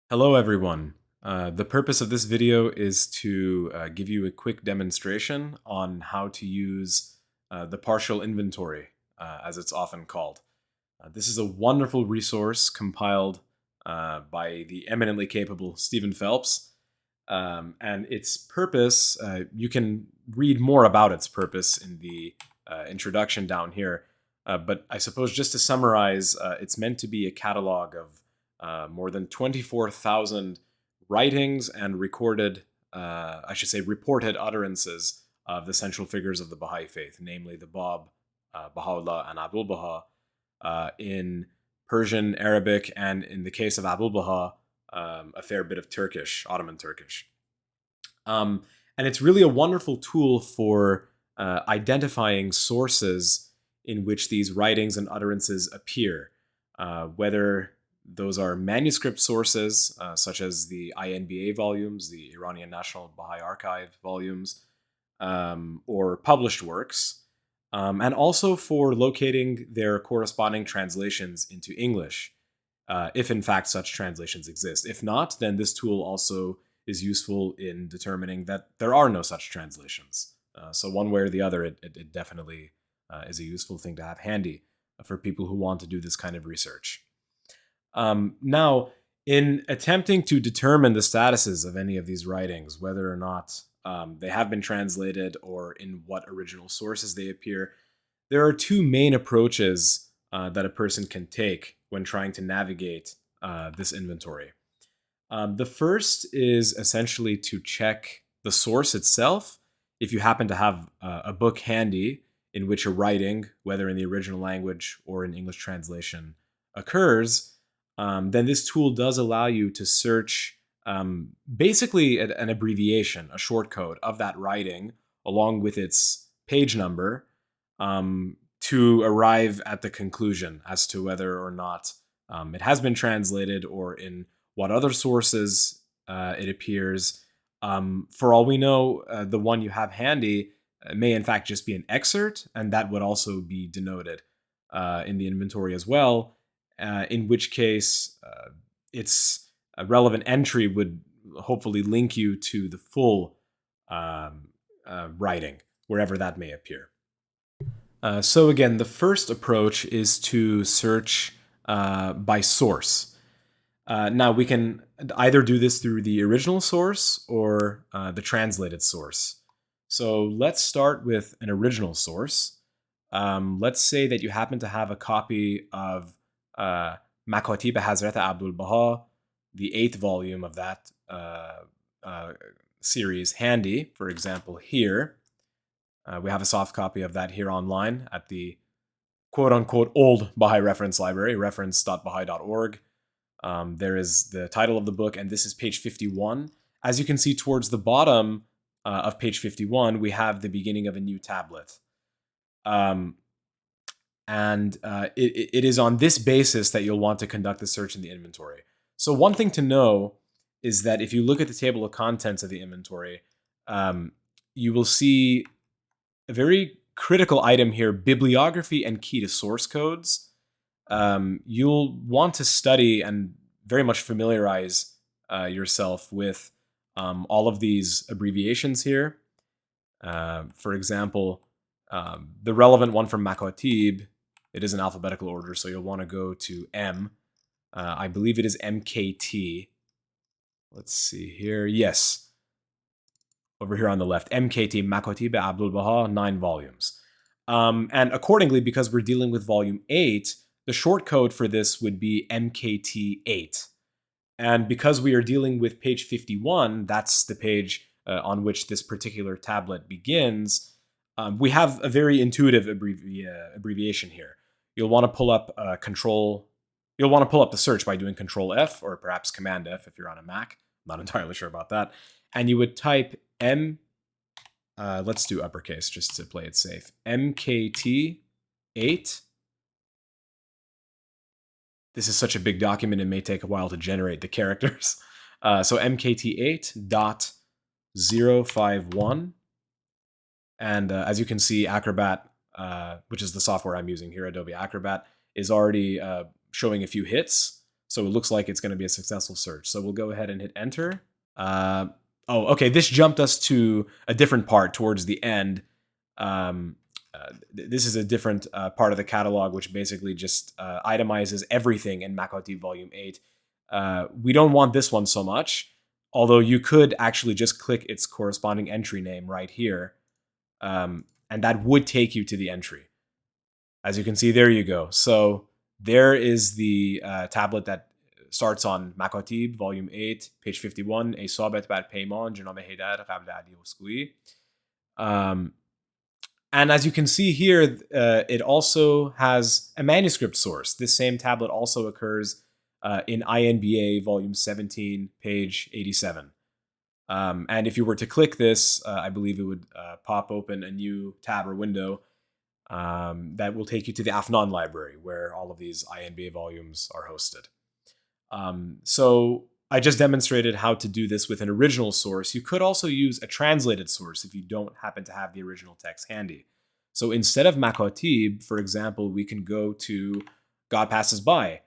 Hello everyone. The purpose of this video is to give you a quick demonstration on how to use the partial inventory, as it's often called. This is a wonderful resource compiled by the eminently capable Stephen Phelps. And its purpose, you can read more about its purpose in the introduction down here. But I suppose just to summarize, it's meant to be a catalog of more than 24,000 writings and reported utterances of the central figures of the Baha'i faith, namely the Bab, Baha'u'llah, and Abdul Baha, in Persian, Arabic, and in the case of Abdul Baha, a fair bit of Turkish, Ottoman Turkish. And it's really a wonderful tool for identifying sources in which these writings and utterances appear, whether those are manuscript sources, such as the INBA volumes, the Iranian National Baha'i Archive volumes, or published works, and also for locating their corresponding translations into English, if in fact such translations exist. If not, then this tool also is useful in determining that there are no such translations. So one way or the other, it definitely is a useful thing to have handy for people who want to do this kind of research. Now, in attempting to determine the statuses of any of these writings, whether or not they have been translated or in what original sources they appear, there are two main approaches that a person can take when trying to navigate this inventory. The first is essentially to check the source itself. If you happen to have a book handy in which a writing, whether in the original language or in English translation, occurs, then this tool does allow you to search basically an abbreviation, a shortcode of that writing, along with its page number, to arrive at the conclusion as to whether or not it has been translated or in what other sources it appears. For all we know, the one you have handy may in fact just be an excerpt, and that would also be denoted in the inventory as well. In which case, its relevant entry would hopefully link you to the full writing, wherever that may appear. So again, the first approach is to search by source. Now, we can either do this through the original source or the translated source. So let's start with an original source. Let's say that you happen to have a copy of Makatib Hazrat Abdul Baha, the 8th volume of that series, handy. For example, here, we have a soft copy of that here online at the quote-unquote old Baha'i reference library, reference.baha'i.org. There is the title of the book, and this is page 51. As you can see towards the bottom of page 51, we have the beginning of a new tablet. It is on this basis that you'll want to conduct the search in the inventory. So one thing to know is that if you look at the table of contents of the inventory, you will see a very critical item here, bibliography and key to source codes. You'll want to study and very much familiarize yourself with all of these abbreviations here. For example, the relevant one from Makatib, it is in alphabetical order, so you'll want to go to M. I believe it is MKT. Let's see here. Yes. Over here on the left, MKT, Makatib Abdul Baha, 9 volumes. And accordingly, because we're dealing with volume 8, the short code for this would be MKT8. And because we are dealing with page 51, that's the page on which this particular tablet begins, we have a very intuitive abbreviation here. You'll want to pull up You'll want to pull up the search by doing Control F or perhaps Command F if you're on a Mac. I'm not entirely sure about that. And you would type let's do uppercase just to play it safe. MKT8. This is such a big document, it may take a while to generate the characters. So MKT8.051. And as you can see, Acrobat, which is the software I'm using here, Adobe Acrobat, is already showing a few hits. So it looks like it's going to be a successful search. So we'll go ahead and hit enter. Okay. This jumped us to a different part towards the end. This is a different part of the catalog, which basically just itemizes everything in Makotib Volume 8. We don't want this one so much, although you could actually just click its corresponding entry name right here, and that would take you to the entry. As you can see, there you go. So there is the tablet that starts on Makotib, Volume 8, page 51, A Sohbet bar Peyman, Janab Haydar, Qabl Ali Husqui. And as you can see here, it also has a manuscript source. This same tablet also occurs in INBA Volume 17, page 87. And if you were to click this, I believe it would pop open a new tab or window that will take you to the Afnan library, where all of these INBA volumes are hosted. So I just demonstrated how to do this with an original source. You could also use a translated source if you don't happen to have the original text handy. So instead of Makotib, for example, we can go to God Passes By.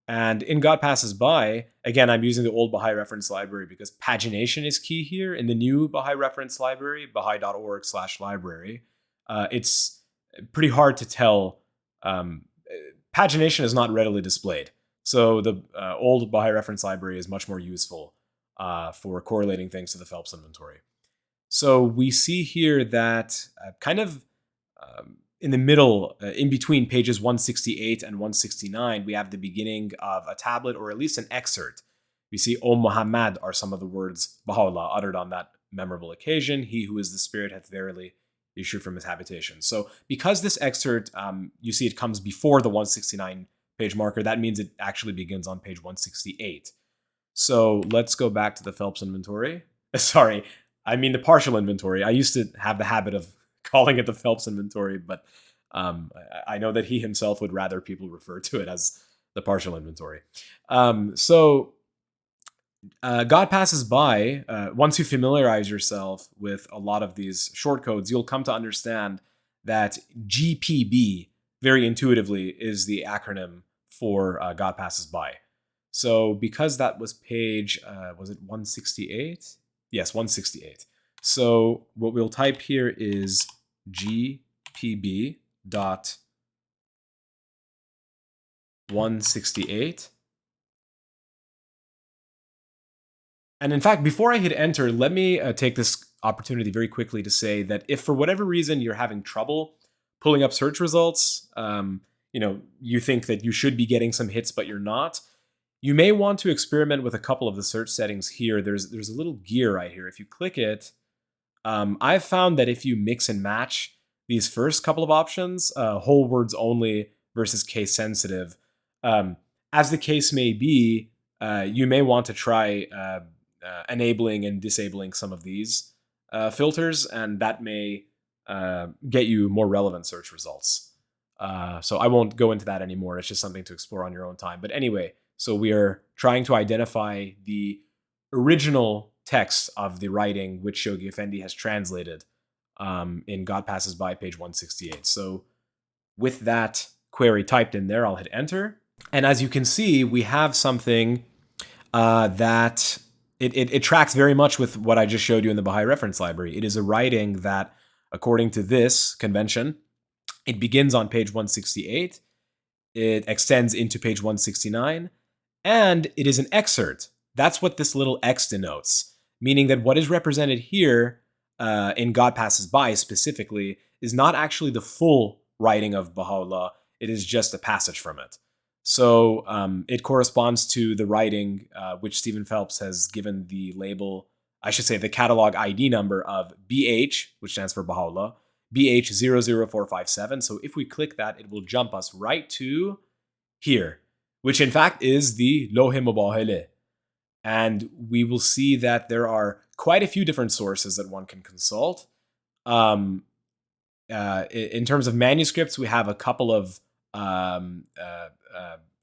And in God Passes By, again, I'm using the old Baha'i reference library because pagination is key here. In the new Baha'i reference library, baha'i.org/library, it's pretty hard to tell. Pagination is not readily displayed. So the old Baha'i reference library is much more useful for correlating things to the Phelps inventory. So we see here that kind of in the middle, in between pages 168 and 169, we have the beginning of a tablet, or at least an excerpt. We see, O Muhammad are some of the words Baha'u'llah uttered on that memorable occasion. He who is the Spirit hath verily issued from his habitation. So because this excerpt, you see it comes before the 169 page marker, that means it actually begins on page 168. So let's go back to the Phelps inventory. Sorry, I mean the partial inventory. I used to have the habit of calling it the Phelps inventory, but I know that he himself would rather people refer to it as the partial inventory. God Passes By, once you familiarize yourself with a lot of these short codes, you'll come to understand that GPB, very intuitively, is the acronym for God Passes By. So because that was page, was it 168? Yes, 168. So what we'll type here is GPB dot 168. And in fact, before I hit enter, let me take this opportunity very quickly to say that if for whatever reason you're having trouble pulling up search results, you think that you should be getting some hits, but you're not, you may want to experiment with a couple of the search settings here. There's a little gear right here. If you click it, I've found that if you mix and match these first couple of options, whole words only versus case sensitive, as the case may be, you may want to try enabling and disabling some of these filters, and that may get you more relevant search results. So I won't go into that anymore. It's just something to explore on your own time. But anyway, so we are trying to identify the original text of the writing which Shoghi Effendi has translated in God Passes By, page 168. So with that query typed in there, I'll hit enter. And as you can see, we have something that it tracks very much with what I just showed you in the Baha'i reference library. It is a writing that, according to this convention, it begins on page 168, it extends into page 169, and it is an excerpt. That's what this little X denotes, meaning that what is represented here in God Passes By specifically is not actually the full writing of Baha'u'llah, it is just a passage from it. So it corresponds to the writing which Stephen Phelps has given the label, I should say the catalog ID number of BH, which stands for Baha'u'llah, BH00457. So if we click that, it will jump us right to here, which in fact is the Loh-e Mubahele. And we will see that there are quite a few different sources that one can consult. In terms of manuscripts, we have a couple of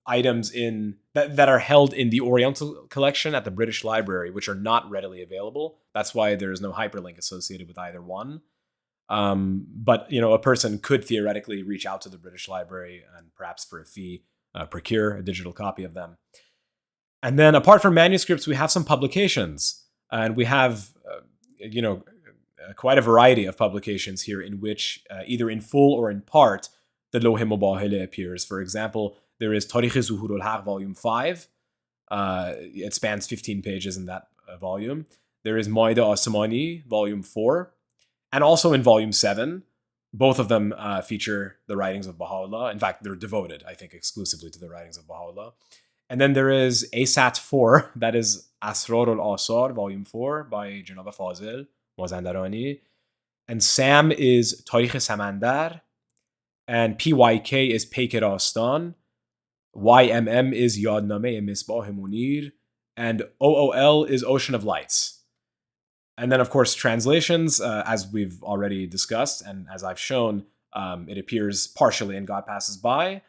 items in that are held in the Oriental collection at the British Library, which are not readily available. That's why there is no hyperlink associated with either one. But a person could theoretically reach out to the British Library and perhaps for a fee procure a digital copy of them. And then apart from manuscripts, we have some publications. And we have, quite a variety of publications here in which, either in full or in part, the Lawh Mubahala appears. For example, there is Tarikh Zuhur al-Haq, Volume 5. It spans 15 pages in that volume. There is Maida Asmani, Volume 4. And also in Volume 7, both of them feature the writings of Baha'u'llah. In fact, they're devoted, I think, exclusively to the writings of Baha'u'llah. And then there is ASAT 4, that is Asrar al-Asar, Volume 4, by Janab Fazil, Mazandarani. And SAM is Tarikh Samandar. And PYK is Peyk Rastan. YMM is Yadname Misbah Munir. And OOL is Ocean of Lights. And then, of course, translations, as we've already discussed, and as I've shown, it appears partially in God Passes By.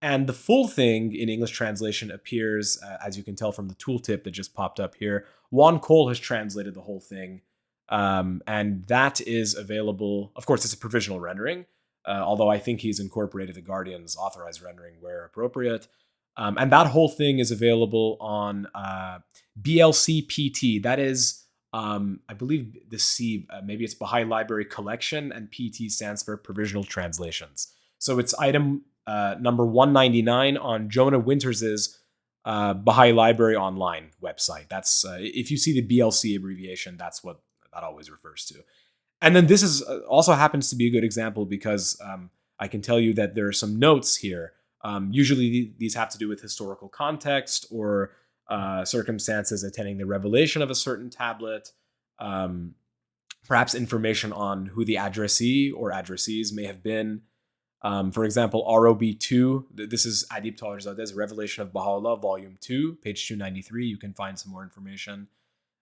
And the full thing in English translation appears, as you can tell from the tooltip that just popped up here. Juan Cole has translated the whole thing. And that is available. Of course, it's a provisional rendering, although I think he's incorporated the Guardian's authorized rendering where appropriate. And that whole thing is available on BLCPT. That is, I believe the C, maybe it's Baha'i Library Collection, and PT stands for Provisional Translations. So it's item number 199 on Jonah Winters's Baha'i Library Online website. That's if you see the BLC abbreviation, that's what that always refers to. And then this is also happens to be a good example because I can tell you that there are some notes here. Usually these have to do with historical context or circumstances attending the revelation of a certain tablet, perhaps information on who the addressee or addressees may have been. For example, ROB2, this is Adib Taherzadeh's Revelation of Baha'u'llah, Volume 2, page 293. You can find some more information.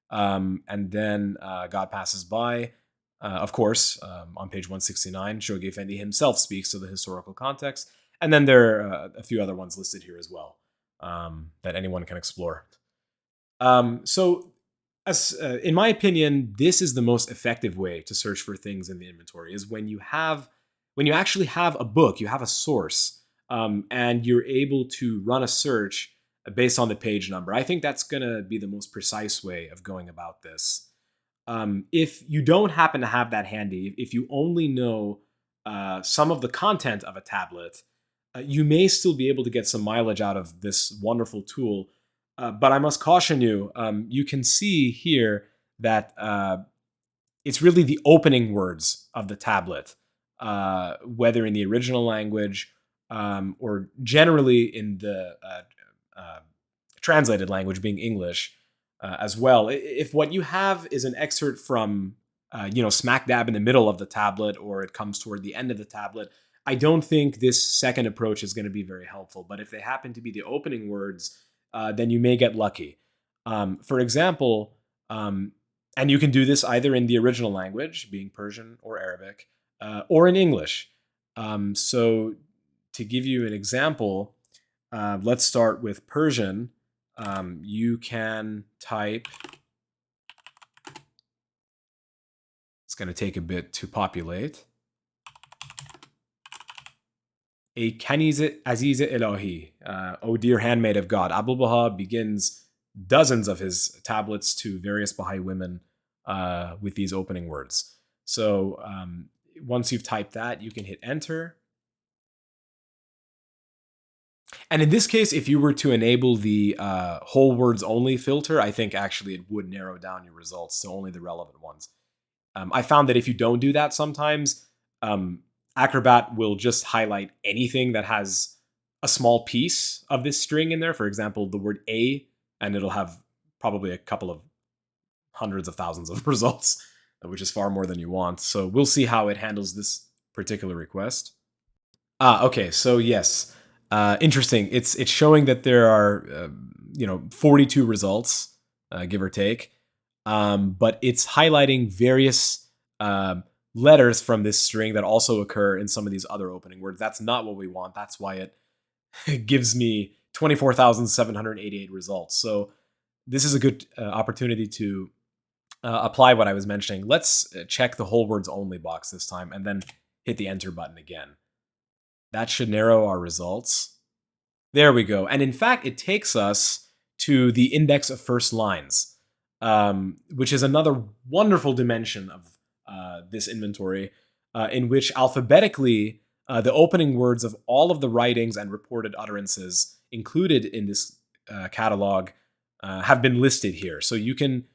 And then God Passes By. Of course, on page 169, Shoghi Effendi himself speaks to the historical context. And then there are a few other ones listed here as well that anyone can explore. So, in my opinion, this is the most effective way to search for things in the inventory, is when you actually have a book, you have a source, and you're able to run a search based on the page number. I think that's going to be the most precise way of going about this. If you don't happen to have that handy, if you only know some of the content of a tablet, you may still be able to get some mileage out of this wonderful tool. But I must caution you, you can see here that it's really the opening words of the tablet, whether in the original language or generally in the translated language, being English, as well. If what you have is an excerpt from, smack dab in the middle of the tablet, or it comes toward the end of the tablet, I don't think this second approach is going to be very helpful. But if they happen to be the opening words, then you may get lucky. For example, and you can do this either in the original language, being Persian or Arabic, or in English. So to give you an example, let's start with Persian. You can type, it's going to take a bit to populate, a Kaniz Aziz Ilahi, O dear handmaid of God. Abul Baha begins dozens of his tablets to various Baha'i women with these opening words. So once you've typed that, you can hit enter. And in this case, if you were to enable the whole words only filter, I think actually it would narrow down your results to only the relevant ones. I found that if you don't do that sometimes, Acrobat will just highlight anything that has a small piece of this string in there. For example, the word a, and it'll have probably a couple of hundreds of thousands of results, which is far more than you want. So we'll see how it handles this particular request. Okay, so yes. Interesting. It's showing that there are 42 results, give or take, but it's highlighting various letters from this string that also occur in some of these other opening words. That's not what we want. That's why it gives me 24,788 results. So this is a good opportunity to apply what I was mentioning. Let's check the whole words only box this time and then hit the enter button again. That should narrow our results. There we go. And in fact, it takes us to the index of first lines, which is another wonderful dimension of this inventory, in which alphabetically the opening words of all of the writings and reported utterances included in this catalog have been listed here. So you can,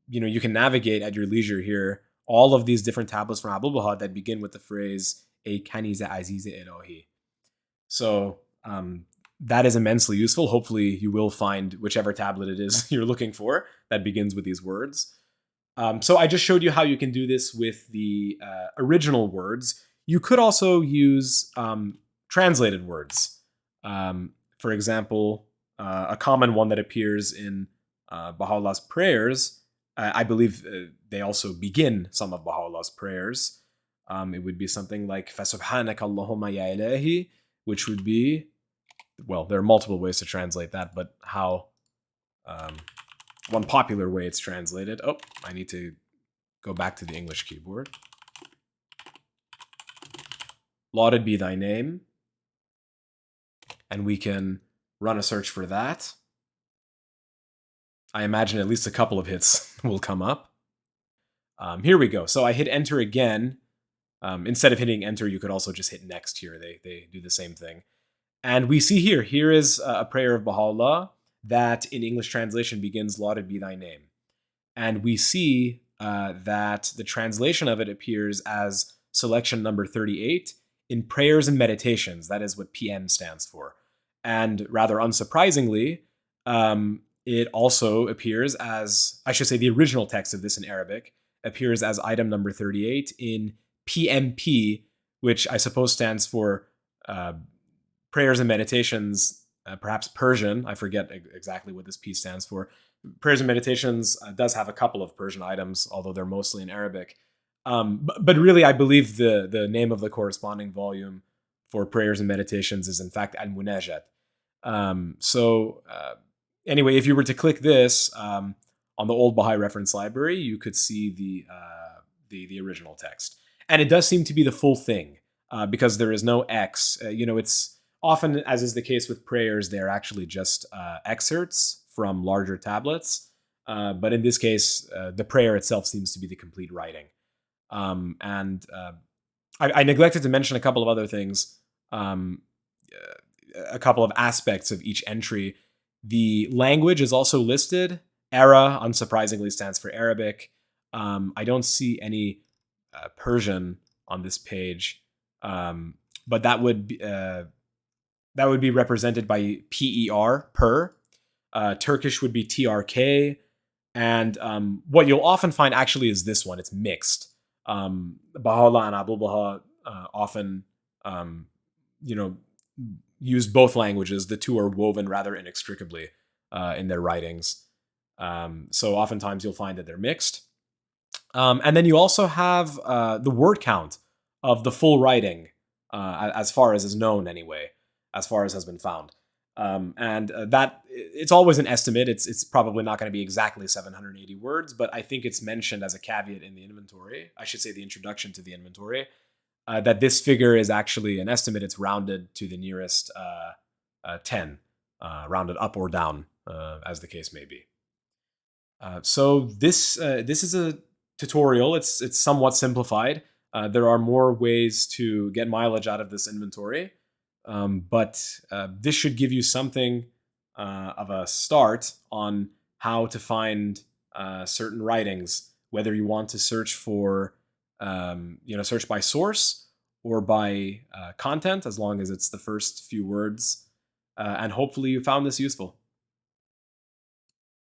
you can navigate at your leisure here all of these different tablets from Abul Baha that begin with the phrase "Ey Kanize Azize Elohi." So that is immensely useful. Hopefully, you will find whichever tablet it is you're looking for that begins with these words. So I just showed you how you can do this with the original words. You could also use translated words. For example, a common one that appears in Baha'u'llah's prayers, I believe they also begin some of Baha'u'llah's prayers. It would be something like فَسُبْحَانَكَ اللَّهُمَّ يَا إِلَهِ, which would be, well, there are multiple ways to translate that, but how one popular way it's translated. Oh, I need to go back to the English keyboard. Lauded be thy name. And we can run a search for that. I imagine at least a couple of hits will come up. Here we go. So I hit enter again. Instead of hitting enter, you could also just hit next here. They do the same thing. And we see here is a prayer of Baha'u'llah that in English translation begins, Lauded be thy name. And we see that the translation of it appears as selection number 38 in Prayers and Meditations. That is what PM stands for. And rather unsurprisingly, it also appears as, I should say the original text of this in Arabic, appears as item number 38 in PMP, which I suppose stands for Prayers and Meditations, perhaps Persian. I forget exactly what this P stands for. Prayers and Meditations does have a couple of Persian items, although they're mostly in Arabic. But really, I believe the name of the corresponding volume for Prayers and Meditations is in fact Al-Munajat. Anyway, if you were to click this on the old Baha'i reference library, you could see the original text. And it does seem to be the full thing because there is no X. It's often, as is the case with prayers, they're actually just excerpts from larger tablets. But in this case, the prayer itself seems to be the complete writing. I neglected to mention a couple of other things, a couple of aspects of each entry. The language is also listed. Ara, unsurprisingly, stands for Arabic. I don't see any Persian on this page, but that would be represented by PER, per. Turkish would be TRK, and what you'll often find actually is this one. It's mixed. Baha'u'llah and Abul Baha often, use both languages. The two are woven rather inextricably in their writings. So oftentimes you'll find that they're mixed. And then you also have the word count of the full writing, as far as is known anyway, as far as has been found. That it's always an estimate. It's probably not going to be exactly 780 words, but I think it's mentioned as a caveat in the inventory. I should say the introduction to the inventory, that this figure is actually an estimate. It's rounded to the nearest 10, rounded up or down, as the case may be. So this is a tutorial. It's somewhat simplified. There are more ways to get mileage out of this inventory. But this should give you something of a start on how to find certain writings, whether you want to search for, search by source or by content, as long as it's the first few words. And hopefully you found this useful.